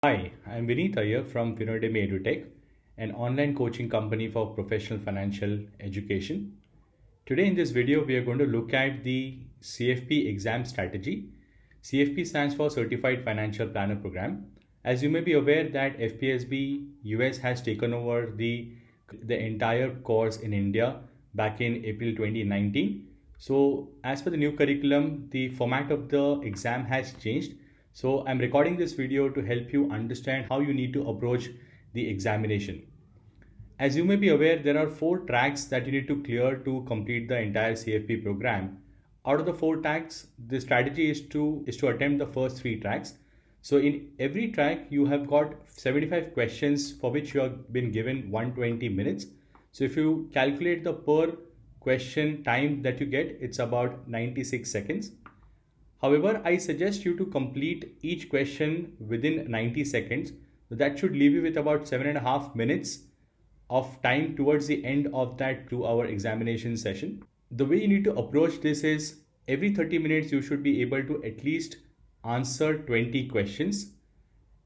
Hi, I'm Vinita here from Finodemy EduTech, an online coaching company for professional financial education. Today in this video, we are going to look at the CFP exam strategy. CFP stands for Certified Financial Planner Program. As you may be aware that FPSB US has taken over the entire course in India back in April 2019. So as per the new curriculum, the format of the exam has changed. So I'm recording this video to help you understand how you need to approach the examination. As you may be aware, there are 4 tracks that you need to clear to complete the entire CFP program. Out of the 4 tracks, the strategy is to attempt the first 3 tracks. So in every track, you have got 75 questions for which you have been given 120 minutes. So if you calculate the per question time that you get, it's about 96 seconds. However, I suggest you to complete each question within 90 seconds. That should leave you with about 7.5 minutes of time towards the end of that 2-hour examination session. The way you need to approach this is every 30 minutes you should be able to at least answer 20 questions.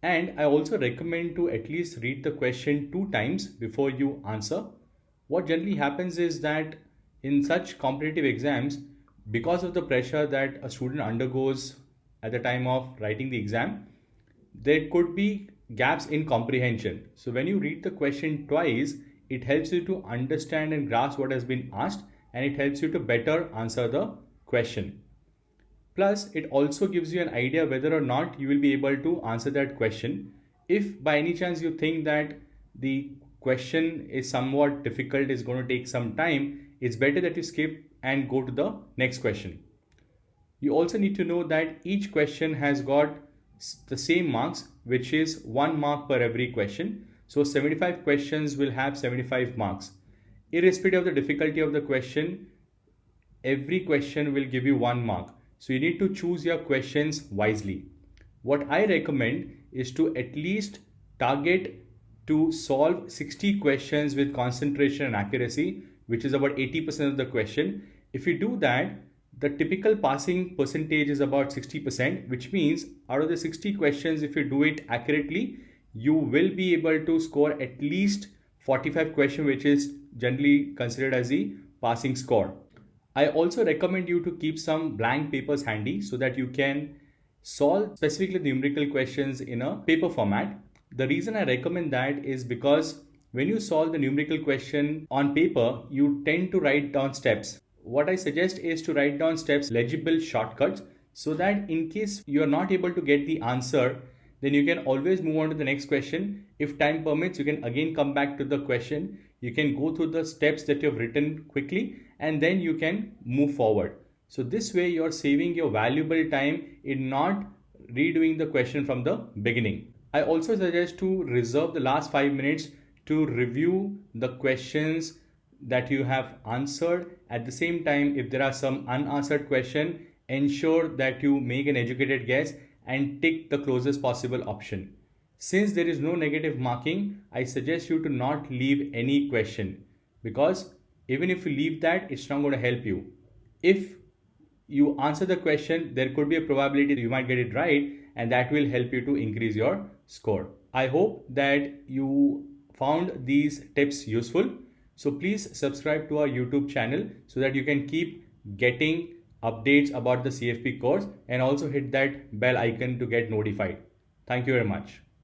And I also recommend to at least read the question 2 times before you answer. What generally happens is that in such competitive exams, because of the pressure that a student undergoes at the time of writing the exam, there could be gaps in comprehension. So when you read the question twice, it helps you to understand and grasp what has been asked, and it helps you to better answer the question. Plus, it also gives you an idea whether or not you will be able to answer that question. If by any chance you think that the question is somewhat difficult, is going to take some time, it's better that you skip and go to the next question. You also need to know that each question has got the same marks, which is 1 mark per every question. So 75 questions will have 75 marks. Irrespective of the difficulty of the question, every question will give you 1 mark. So you need to choose your questions wisely. What I recommend is to at least target to solve 60 questions with concentration and accuracy, which is about 80% of the question. If you do that, the typical passing percentage is about 60%, which means out of the 60 questions, if you do it accurately, you will be able to score at least 45 questions, which is generally considered as the passing score. I also recommend you to keep some blank papers handy so that you can solve specifically numerical questions in a paper format. The reason I recommend that is because when you solve the numerical question on paper, you tend to write down steps. What I suggest is to write down steps, legible shortcuts, so that in case you are not able to get the answer, then you can always move on to the next question. If time permits, you can again come back to the question. You can go through the steps that you have written quickly, and then you can move forward. So this way you're saving your valuable time in not redoing the question from the beginning. I also suggest to reserve the last 5 minutes to review the questions that you have answered. At the same time, if there are some unanswered questions, ensure that you make an educated guess and tick the closest possible option. Since there is no negative marking, I suggest you to not leave any question, because even if you leave that, it's not going to help you. If you answer the question, there could be a probability that you might get it right, and that will help you to increase your score. I hope that you found these tips useful. So please subscribe to our YouTube channel so that you can keep getting updates about the CFP course, and also hit that bell icon to get notified. Thank you very much.